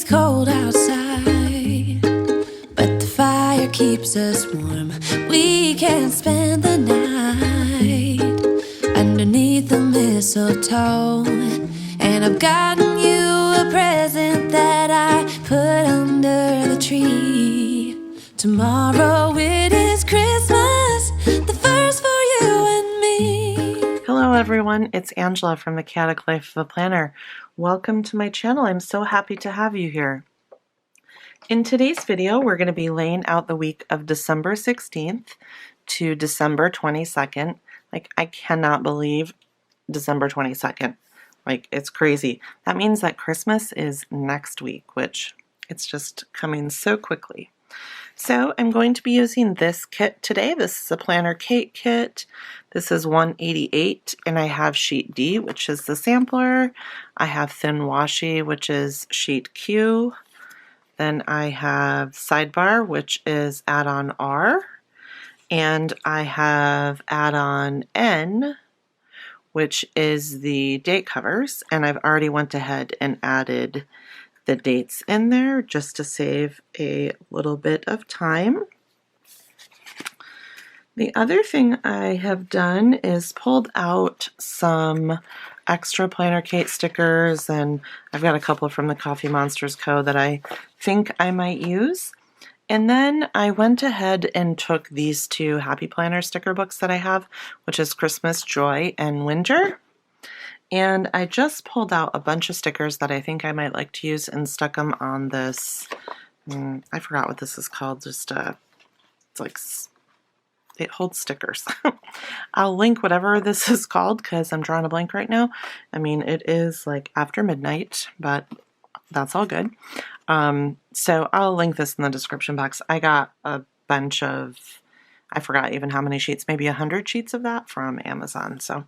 It's cold outside, but the fire keeps us warm. We can spend the night underneath the mistletoe. And I've gotten you a present that I put under the tree. Tomorrow it is Christmas, the first for you and me. Hello everyone, it's Angela from The Chaotic Life of a Planner. Welcome to my channel. I'm so happy to have you here. In today's video, we're going to be laying out the week of December 16th to December 22nd. Like, I cannot believe December 22nd. Like, it's crazy. That means that Christmas is next week, which it's just coming so quickly. So I'm going to be using this kit today. This is a Planner CAIT kit. This is 188, and I have sheet D, which is the sampler. I have thin washi, which is sheet Q. Then I have sidebar, which is add-on R. And I have add-on N, which is the date covers. And I've already went ahead and added the dates in there just to save a little bit of time. The other thing I have done is pulled out some extra Planner CAIT stickers, and I've got a couple from the Coffee Monsters Co. that I think I might use. And then I went ahead and took these two Happy Planner sticker books that I have, which is Christmas, Joy, and Winter. And I just pulled out a bunch of stickers that I think I might like to use and stuck them on this, I forgot what this is called, just it's like, it holds stickers. I'll link whatever this is called because I'm drawing a blank right now. I mean, it is like after midnight, but that's all good. So I'll link this in the description box. I got a bunch of, I forgot even how many sheets, maybe 100 sheets of that from Amazon. So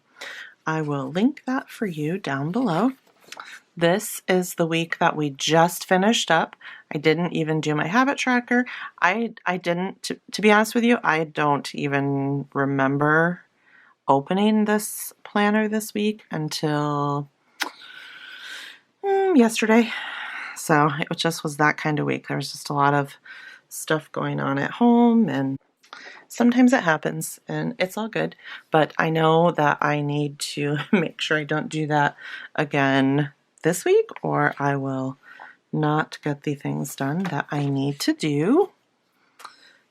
I will link that for you down below. This is the week that we just finished up. I didn't even do my habit tracker. I didn't, to be honest with you, I don't even remember opening this planner this week until yesterday. So it just was that kind of week. There was just a lot of stuff going on at home, and sometimes it happens and it's all good, but I know that I need to make sure I don't do that again this week, or I will not get the things done that I need to do.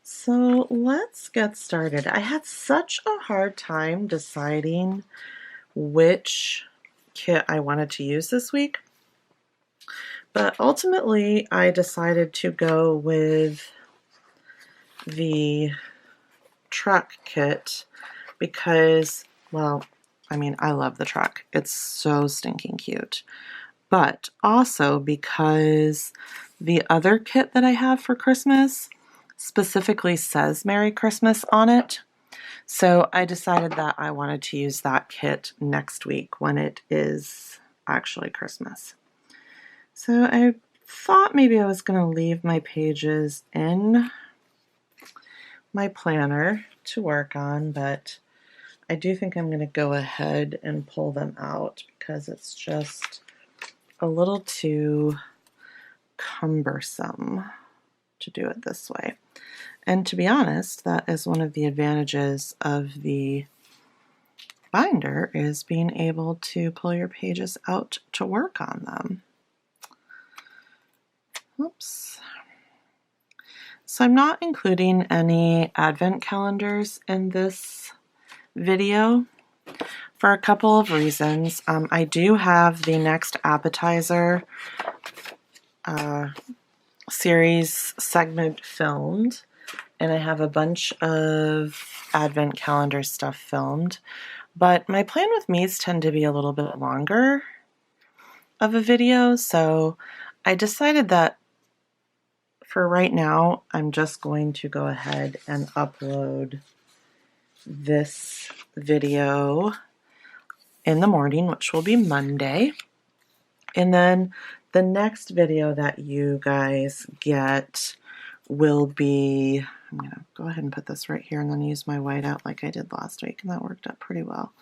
So let's get started. I had such a hard time deciding which kit I wanted to use this week, but ultimately I decided to go with the truck kit because, well, I mean, I love the truck. It's so stinking cute. But also because the other kit that I have for Christmas specifically says Merry Christmas on it. So I decided that I wanted to use that kit next week when it is actually Christmas. So I thought maybe I was going to leave my pages in my planner to work on, but I do think I'm going to go ahead and pull them out because it's just a little too cumbersome to do it this way. And to be honest, that is one of the advantages of the binder, is being able to pull your pages out to work on them. Oops. So I'm not including any advent calendars in this video for a couple of reasons. I do have the next appetizer series segment filmed, and I have a bunch of advent calendar stuff filmed, but my Plan With Me's tend to be a little bit longer of a video, so I decided that for right now, I'm just going to go ahead and upload this video in the morning, which will be Monday. And then the next video that you guys get will be, I'm going to go ahead and put this right here and then use my whiteout like I did last week, and that worked out pretty well.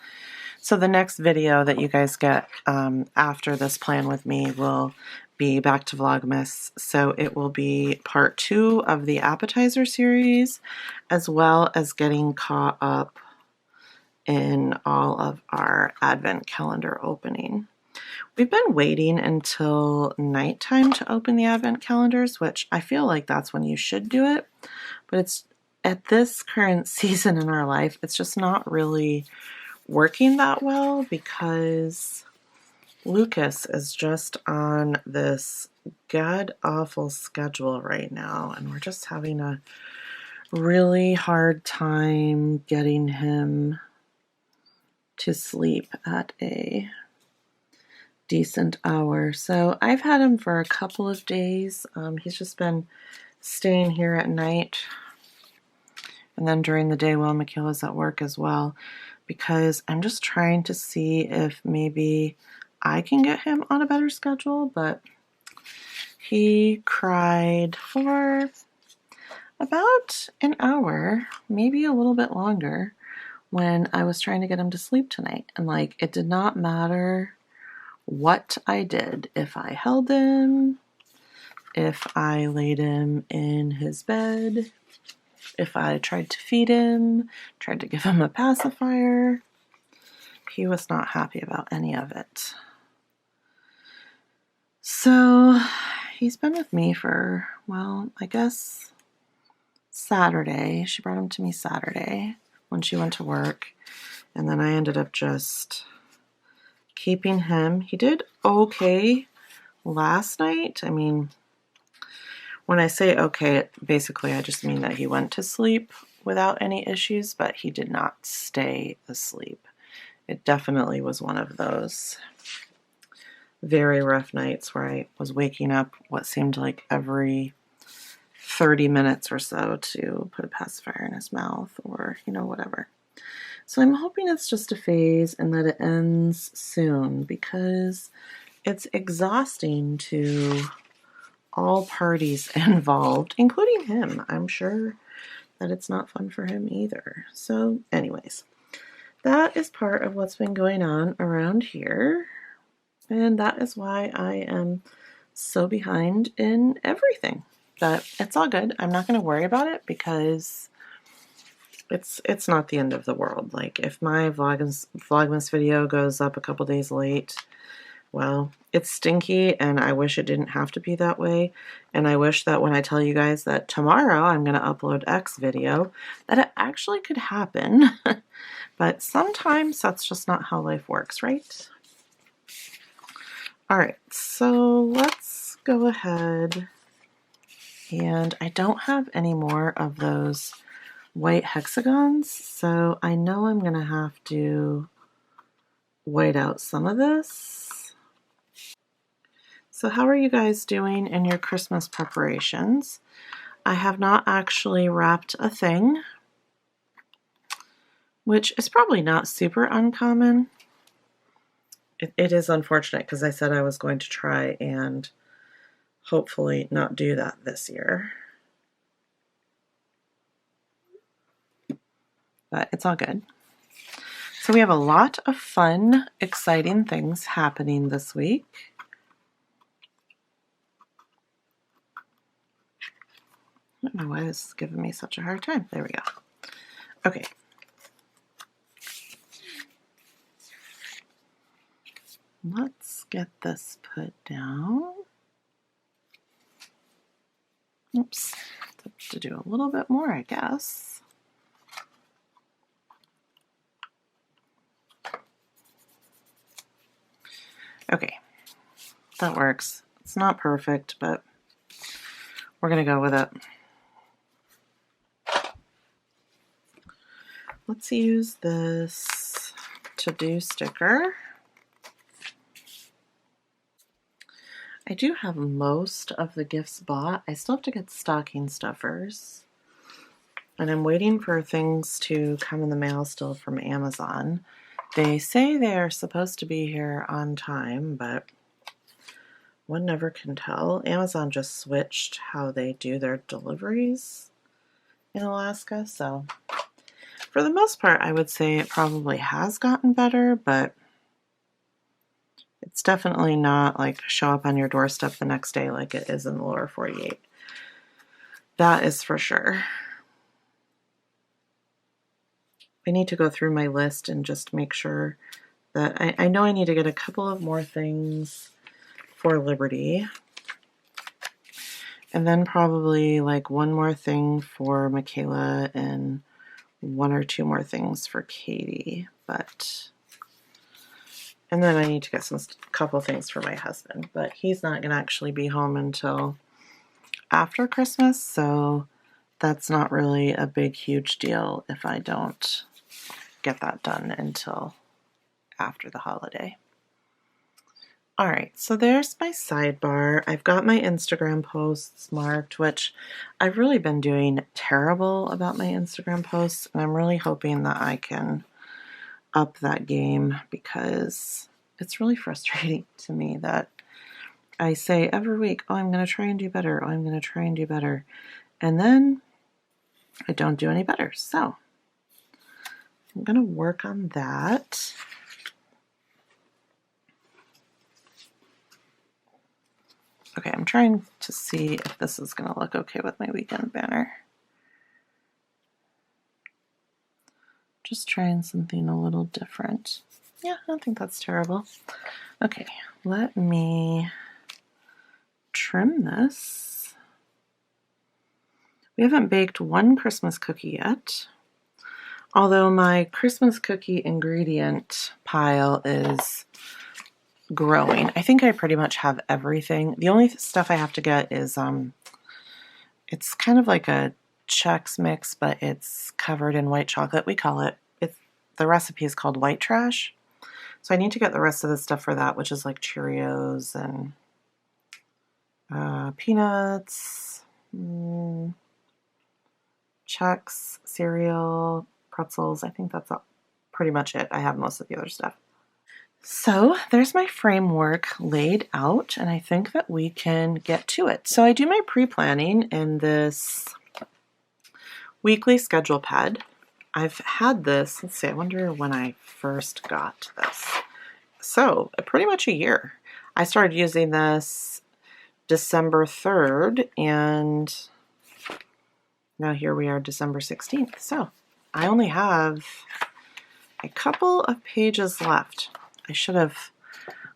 So the next video that you guys get after this plan with me will be back to Vlogmas. So it will be part 2 of the appetizer series, as well as getting caught up in all of our advent calendar opening. We've been waiting until nighttime to open the advent calendars, which I feel like that's when you should do it. But it's at this current season in our life, it's just not really working that well because Lucas is just on this god-awful schedule right now, and we're just having a really hard time getting him to sleep at a decent hour. So I've had him for a couple of days. He's just been staying here at night and then during the day while Michaela's at work as well, because I'm just trying to see if maybe I can get him on a better schedule. But he cried for about an hour, maybe a little bit longer, when I was trying to get him to sleep tonight. And like, it did not matter what I did. If I held him, if I laid him in his bed, if I tried to feed him, tried to give him a pacifier, he was not happy about any of it. So he's been with me for, well, I guess Saturday. She brought him to me Saturday when she went to work, and then I ended up just keeping him. He did okay last night. I mean, when I say okay, basically I just mean that he went to sleep without any issues, but he did not stay asleep. It definitely was one of those very rough nights where I was waking up what seemed like every 30 minutes or so to put a pacifier in his mouth or, you know, whatever. So I'm hoping it's just a phase and that it ends soon, because it's exhausting to all parties involved, including him. I'm sure that it's not fun for him either. So anyways, that is part of what's been going on around here. And that is why I am so behind in everything. But it's all good. I'm not going to worry about it because it's not the end of the world. Like, if my Vlogmas video goes up a couple days late, well, it's stinky, and I wish it didn't have to be that way. And I wish that when I tell you guys that tomorrow I'm going to upload X video, that it actually could happen. But sometimes that's just not how life works, right? All right, so let's go ahead. And I don't have any more of those white hexagons, so I know I'm going to have to white out some of this. So how are you guys doing in your Christmas preparations? I have not actually wrapped a thing, which is probably not super uncommon. It is unfortunate because I said I was going to try and hopefully not do that this year. But it's all good. So we have a lot of fun, exciting things happening this week. I don't know why this is giving me such a hard time. There we go. Okay. Let's get this put down. Oops. Have to do a little bit more, I guess. Okay. That works. It's not perfect, but we're going to go with it. Let's use this to-do sticker. I do have most of the gifts bought. I still have to get stocking stuffers. And I'm waiting for things to come in the mail still from Amazon. They say they're supposed to be here on time, but one never can tell. Amazon just switched how they do their deliveries in Alaska, so for the most part, I would say it probably has gotten better, but it's definitely not like show up on your doorstep the next day like it is in the lower 48. That is for sure. I need to go through my list and just make sure that I know I need to get a couple of more things for Liberty. And then probably like one more thing for Michaela and one or two more things for Katie. And then I need to get a couple things for my husband, but he's not going to actually be home until after Christmas, so that's not really a big, huge deal if I don't get that done until after the holiday. All right, so there's my sidebar. I've got my Instagram posts marked, which I've really been doing terrible about my Instagram posts, and I'm really hoping that I can up that game because it's really frustrating to me that I say every week, oh, I'm going to try and do better. Oh, I'm going to try and do better. And then I don't do any better. So I'm going to work on that. Okay, I'm trying to see if this is going to look okay with my weekend banner. Just trying something a little different. Yeah, I don't think that's terrible. Okay, let me trim this. We haven't baked one Christmas cookie yet, although my Christmas cookie ingredient pile is growing. I think I pretty much have everything. The only stuff I have to get is it's kind of like a Chex Mix, but it's covered in white chocolate. We call it, the recipe is called white trash. So I need to get the rest of the stuff for that, which is like Cheerios and peanuts, Chex, cereal, pretzels. I think that's pretty much it. I have most of the other stuff. So there's my framework laid out, and I think that we can get to it. So I do my pre-planning in this weekly schedule pad. I've had this, let's see, I wonder when I first got this. So pretty much a year. I started using this December 3rd, and now here we are December 16th. So I only have a couple of pages left. I should have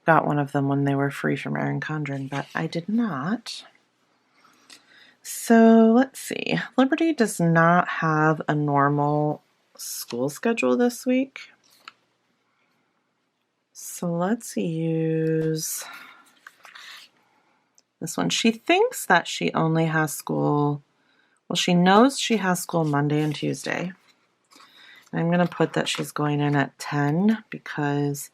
got one of them when they were free from Erin Condren, but I did not. So let's see. Liberty does not have a normal school schedule this week. So let's use this one. She thinks that she only has school, well, she knows she has school Monday and Tuesday. I'm going to put that she's going in at 10 because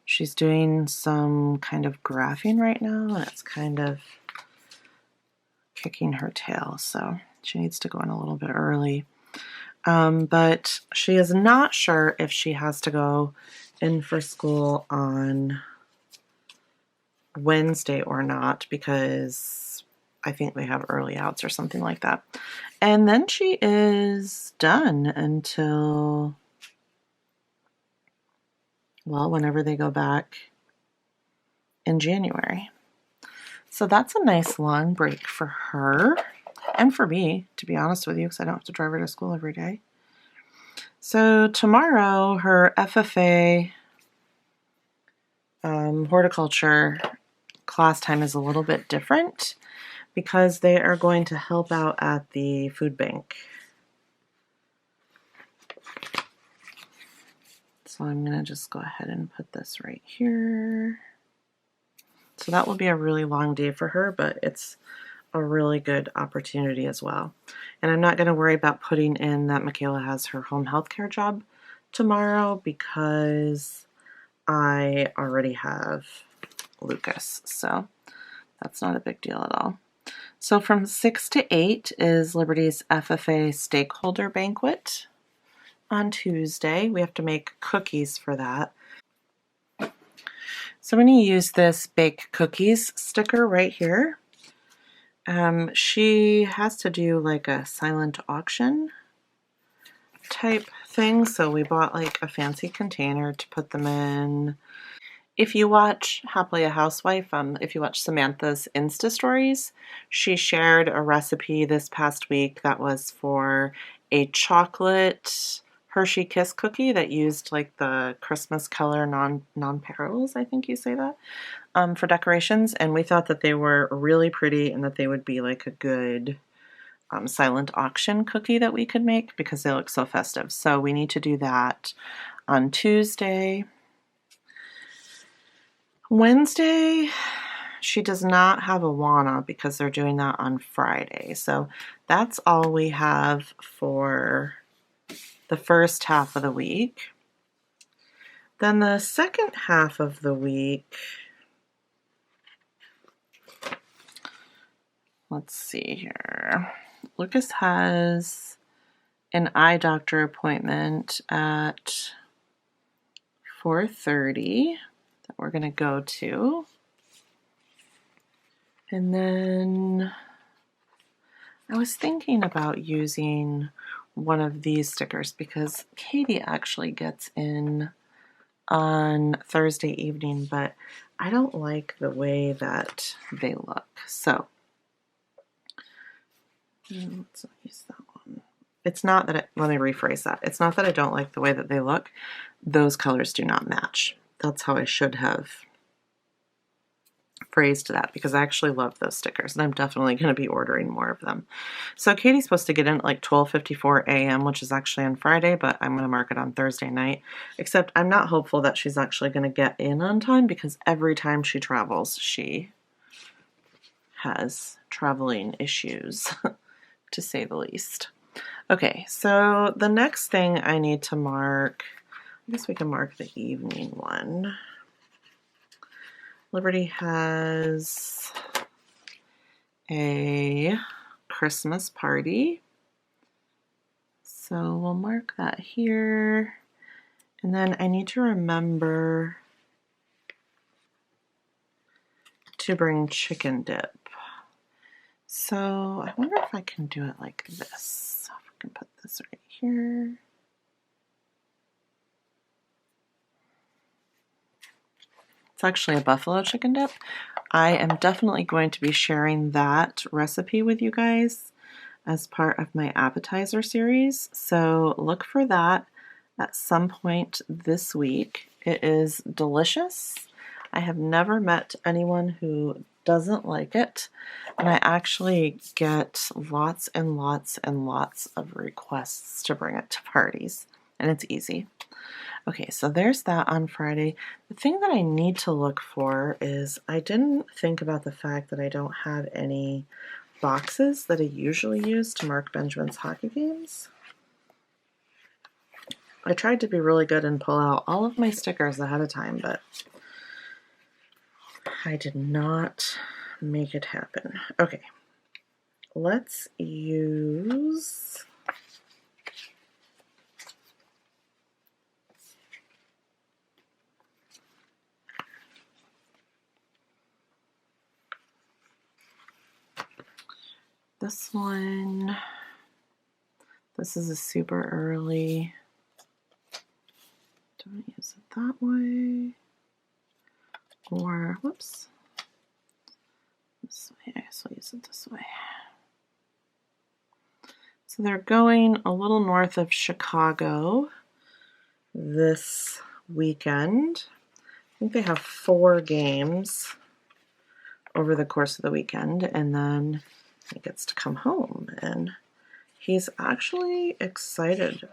she's doing some kind of graphing right now, and it's kind of kicking her tail, so she needs to go in a little bit early. But she is not sure if she has to go in for school on Wednesday or not, because I think they have early outs or something like that. And then she is done until, well, whenever they go back in January. So that's a nice long break for her and for me, to be honest with you, because I don't have to drive her to school every day. So tomorrow, her FFA horticulture class time is a little bit different because they are going to help out at the food bank. So I'm going to just go ahead and put this right here. So that will be a really long day for her, but it's a really good opportunity as well. And I'm not going to worry about putting in that Michaela has her home health care job tomorrow because I already have Lucas. So that's not a big deal at all. So from 6 to 8 is Liberty's FFA stakeholder banquet on Tuesday. We have to make cookies for that. So I'm going to use this Bake Cookies sticker right here. She has to do like a silent auction type thing, so we bought like a fancy container to put them in. If you watch Happily a Housewife, if you watch Samantha's Insta stories, she shared a recipe this past week that was for a chocolate Hershey Kiss cookie that used like the Christmas color non-perils, I think you say that, for decorations. And we thought that they were really pretty and that they would be like a good silent auction cookie that we could make because they look so festive. So we need to do that on Tuesday. Wednesday, she does not have Awana because they're doing that on Friday. So that's all we have for the first half of the week. Then the second half of the week, let's see here. Lucas has an eye doctor appointment at 4:30 that we're going to go to. And then I was thinking about using one of these stickers because Katie actually gets in on Thursday evening, but I don't like the way that they look. So let's use that one. It's not that let me rephrase that. It's not that I don't like the way that they look. Those colors do not match. That's how I should have phrased that, because I actually love those stickers and I'm definitely going to be ordering more of them. So Katie's supposed to get in at like 12:54 a.m., which is actually on Friday, but I'm going to mark it on Thursday night. Except I'm not hopeful that she's actually going to get in on time because every time she travels, she has traveling issues, to say the least. Okay, so the next thing I need to mark, I guess we can mark the evening one. Liberty has a Christmas party, so we'll mark that here. And then I need to remember to bring chicken dip. So I wonder if I can do it like this. So if I can put this right here. It's actually a buffalo chicken dip. I am definitely going to be sharing that recipe with you guys as part of my appetizer series. So look for that at some point this week. It is delicious. I have never met anyone who doesn't like it. And I actually get lots and lots and lots of requests to bring it to parties. And it's easy. Okay, so there's that on Friday. The thing that I need to look for is I didn't think about the fact that I don't have any boxes that I usually use to mark Benjamin's hockey games. I tried to be really good and pull out all of my stickers ahead of time, but I did not make it happen. Okay, let's use this one. This is a super early. Don't use it that way. Or, whoops. This way. I guess I'll use it this way. So they're going a little north of Chicago this weekend. I think they have 4 games over the course of the weekend, and then he gets to come home. And he's actually excited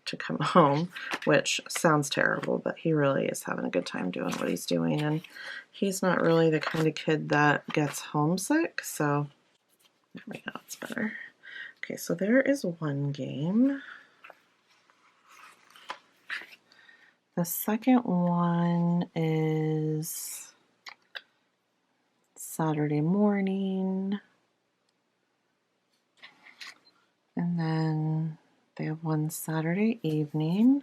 to come home, which sounds terrible, but he really is having a good time doing what he's doing. And he's not really the kind of kid that gets homesick, so there we go, it's better. Okay, so there is one game. The second one is Saturday morning. And then they have one Saturday evening,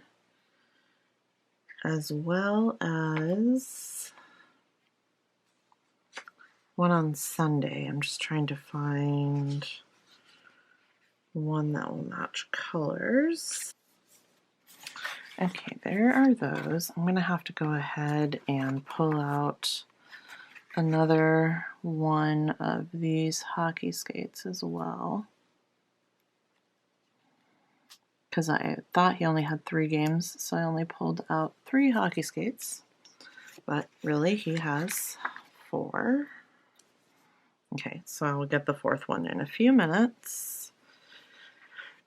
as well as one on Sunday. I'm just trying to find one that will match colors. Okay, there are those. I'm going to have to go ahead and pull out another one of these hockey skates as well, because I thought he only had 3 games, so I only pulled out 3 hockey skates, but really he has 4. Okay, so I will get the 4th one in a few minutes.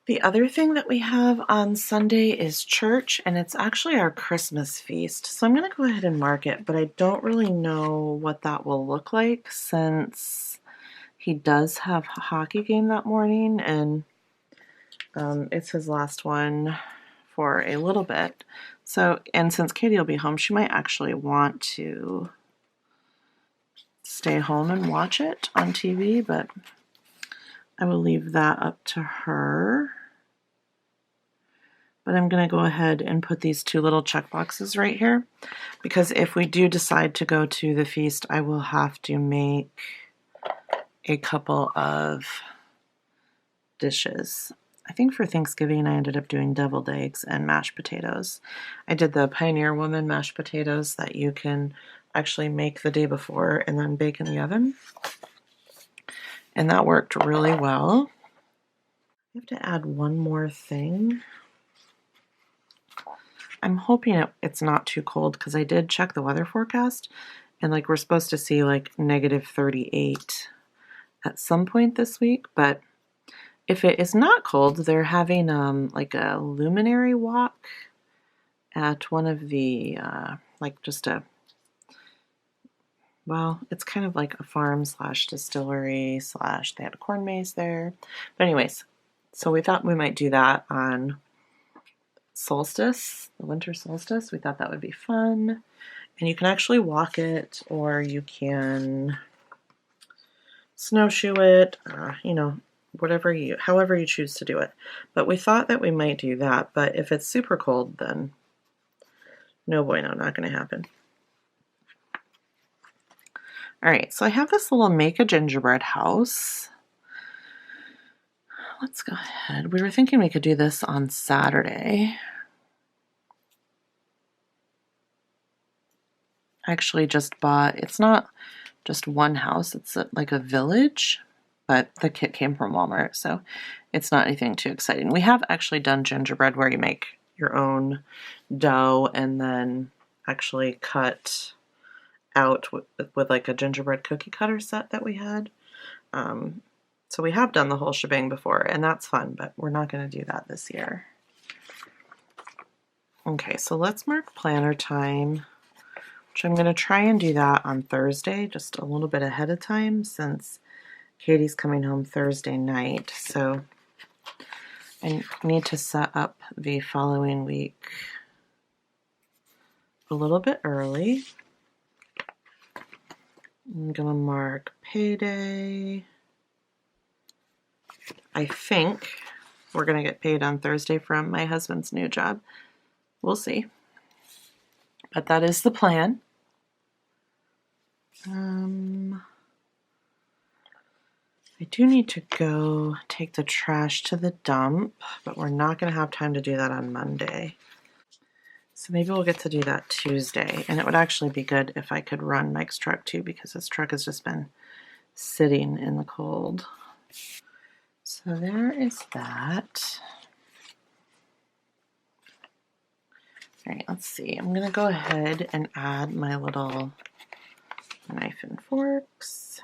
The other thing that we have on Sunday is church, and it's actually our Christmas feast. So I'm going to go ahead and mark it, but I don't really know what that will look like since he does have a hockey game that morning, and it's his last one for a little bit. So, and since Katie will be home, she might actually want to stay home and watch it on TV, but I will leave that up to her. But I'm going to go ahead and put these 2 little check boxes right here, because if we do decide to go to the feast, I will have to make a couple of dishes. I think for Thanksgiving I ended up doing deviled eggs and mashed potatoes. I did the Pioneer Woman mashed potatoes that you can actually make the day before and then bake in the oven. And that worked really well. I have to add one more thing. I'm hoping it's not too cold, because I did check the weather forecast, and like we're supposed to see like -38 at some point this week. But if it is not cold, they're having like a luminary walk at one of the like just a, well, it's kind of like a farm slash distillery slash they had a corn maze there. But anyways, so we thought we might do that on solstice, the winter solstice. We thought that would be fun, and you can actually walk it, or you can snowshoe it, you know, however you choose to do it. But we thought that we might do that, but if it's super cold, then no bueno, not going to happen. All right, so I have this little make a gingerbread house. Let's go ahead. We were thinking we could do this on Saturday. I actually just bought, it's not just one house, it's like a village, but the kit came from Walmart, so it's not anything too exciting. We have actually done gingerbread where you make your own dough and then actually cut out with like a gingerbread cookie cutter set that we had. So we have done the whole shebang before, and that's fun, but we're not going to do that this year. Okay, so let's mark planner time, which I'm going to try and do that on Thursday, just a little bit ahead of time since Katie's coming home Thursday night. So I need to set up the following week a little bit early. I'm going to mark payday. I think we're going to get paid on Thursday from my husband's new job. We'll see. But that is the plan. I do need to go take the trash to the dump, but we're not going to have time to do that on Monday. So maybe we'll get to do that Tuesday. And it would actually be good if I could run Mike's truck too, because his truck has just been sitting in the cold. So there is that. All right, let's see. I'm going to go ahead and add my little knife and forks.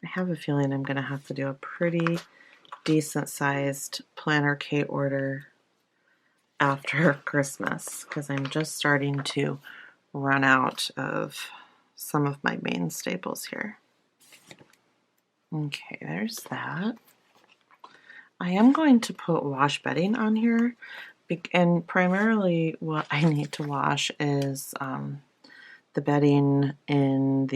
I have a feeling I'm going to have to do a pretty decent sized planner CAIT order after Christmas, because I'm just starting to run out of some of my main staples here. Okay, there's that. I am going to put wash bedding on here, and primarily what I need to wash is the bedding in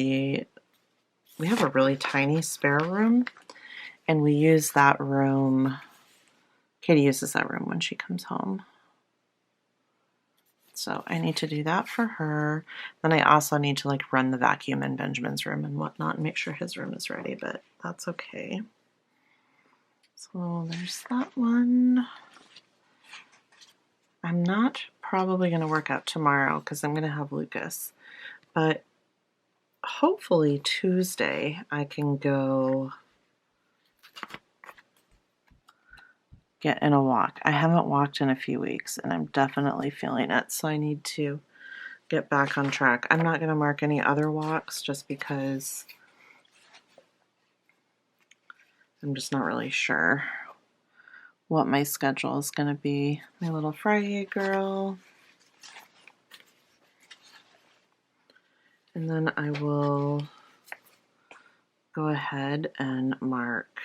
we have a really tiny spare room, and we use that room, Katie uses that room when she comes home. So I need to do that for her. Then I also need to like run the vacuum in Benjamin's room and whatnot and make sure his room is ready, but that's okay. So there's that one. I'm not probably going to work out tomorrow because I'm going to have Lucas, but hopefully Tuesday I can go get in a walk. I haven't walked in a few weeks and I'm definitely feeling it, so I need to get back on track. I'm not going to mark any other walks just because I'm just not really sure what my schedule is going to be. My little Friday girl. And then I will go ahead and mark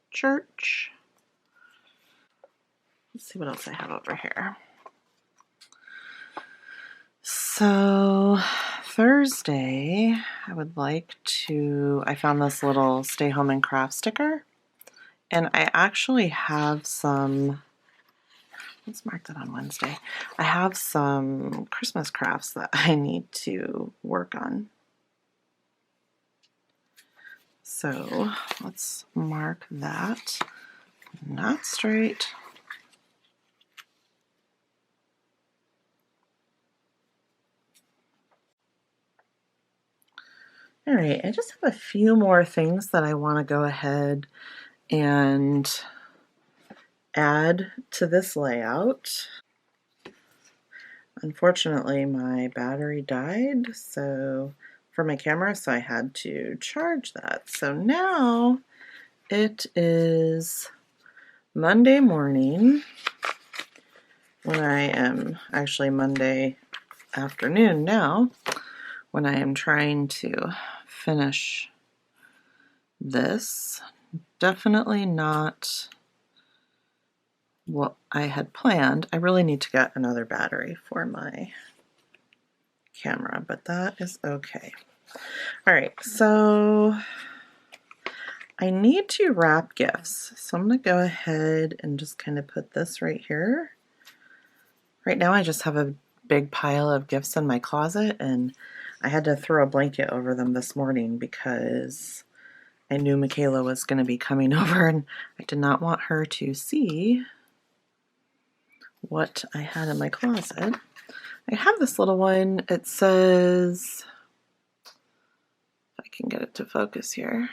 church. Let's see what else I have over here. So Thursday, I would like to, I found this little stay home and craft sticker, and I actually have some, let's mark that on Wednesday. I have some Christmas crafts that I need to work on. So let's mark that. Not straight. All right, I just have a few more things that I want to go ahead and add to this layout. Unfortunately, my battery died for my camera, so I had to charge that. So now it is Monday morning when I am actually Monday afternoon now when I am trying to finish this. Definitely not what I had planned. I really need to get another battery for my camera, but that is okay. All right, so I need to wrap gifts. So I'm going to go ahead and just kind of put this right here. Right now I just have a big pile of gifts in my closet, and I had to throw a blanket over them this morning because I knew Michaela was going to be coming over and I did not want her to see what I had in my closet. I have this little one. It says, if I can get it to focus here,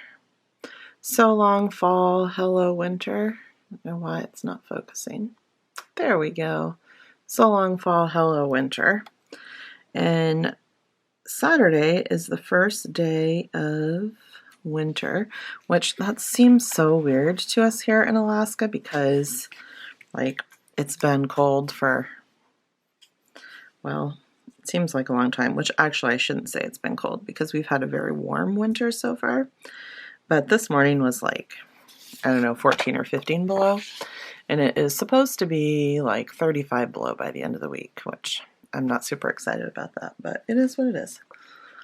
so long fall, hello winter. I don't know why it's not focusing. There we go. So long fall, hello winter. And Saturday is the first day of winter, which that seems so weird to us here in Alaska because like it's been cold for, well, it seems like a long time, which actually I shouldn't say it's been cold because we've had a very warm winter so far. But this morning was like, I don't know, 14 or 15 below. And it is supposed to be like 35 below by the end of the week, which I'm not super excited about that, but it is what it is.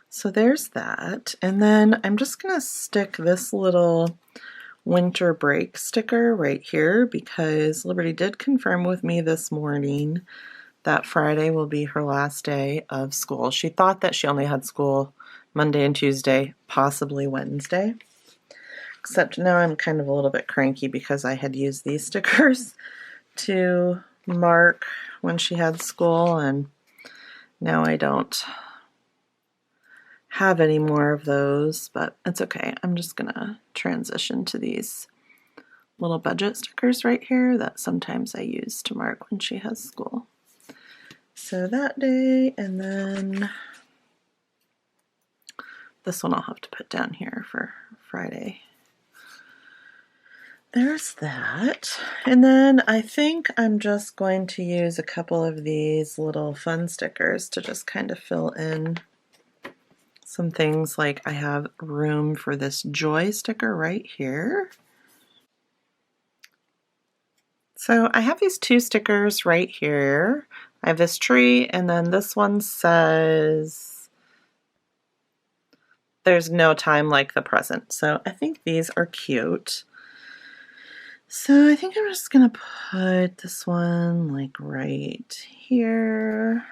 So there's that. And then I'm just going to stick this little winter break sticker right here because Liberty did confirm with me this morning that Friday will be her last day of school. She thought that she only had school Monday and Tuesday, possibly Wednesday. Except now I'm kind of a little bit cranky because I had used these stickers to mark when she had school, and now I don't have any more of those, but it's okay. I'm just gonna transition to these little budget stickers right here that sometimes I use to mark when she has school. So that day, and then this one I'll have to put down here for Friday. There's that. And then I think I'm just going to use a couple of these little fun stickers to just kind of fill in some things. Like I have room for this joy sticker right here. So I have these two stickers right here. I have this tree, and then this one says, there's no time like the present. So I think these are cute. So I think I'm just gonna put this one like right here.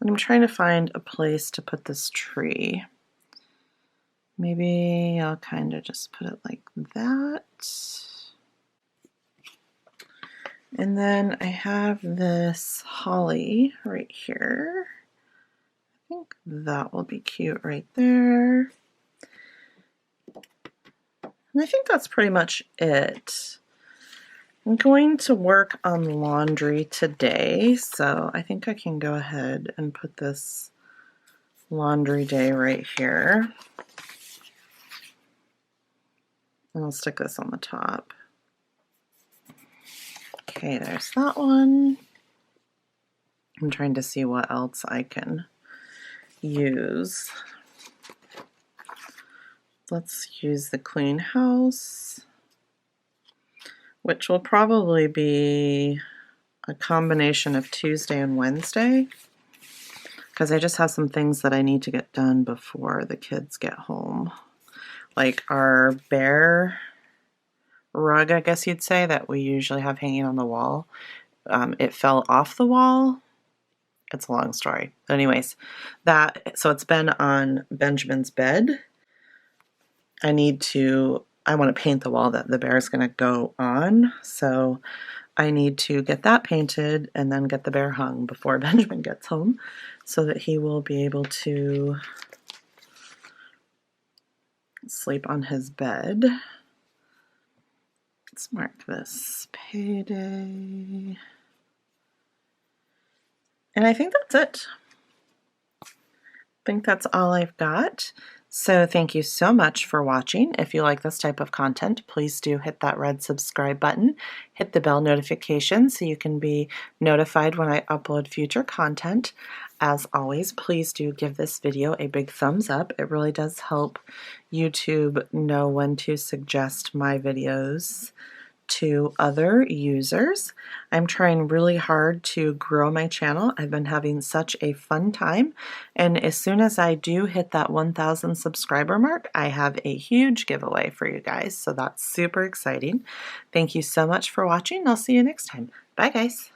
And I'm trying to find a place to put this tree. Maybe I'll kind of just put it like that. And then I have this holly right here. I think that will be cute right there. And I think that's pretty much it. I'm going to work on laundry today, so I think I can go ahead and put this laundry day right here. And I'll stick this on the top. Okay, there's that one. I'm trying to see what else I can use. Let's use the clean house, which will probably be a combination of Tuesday and Wednesday, because I just have some things that I need to get done before the kids get home. Like our bear rug, I guess you'd say, that we usually have hanging on the wall. It fell off the wall. It's a long story. But anyways, so it's been on Benjamin's bed. I want to paint the wall that the bear is going to go on. So I need to get that painted and then get the bear hung before Benjamin gets home so that he will be able to sleep on his bed. Let's mark this payday. And I think that's it. I think that's all I've got. So thank you so much for watching. If you like this type of content, please do hit that red subscribe button. Hit the bell notification so you can be notified when I upload future content. As always, please do give this video a big thumbs up. It really does help YouTube know when to suggest my videos to other users. I'm trying really hard to grow my channel. I've been having such a fun time, and as soon as I do hit that 1,000 subscriber mark, I have a huge giveaway for you guys, so that's super exciting. Thank you so much for watching. I'll see you next time. Bye guys.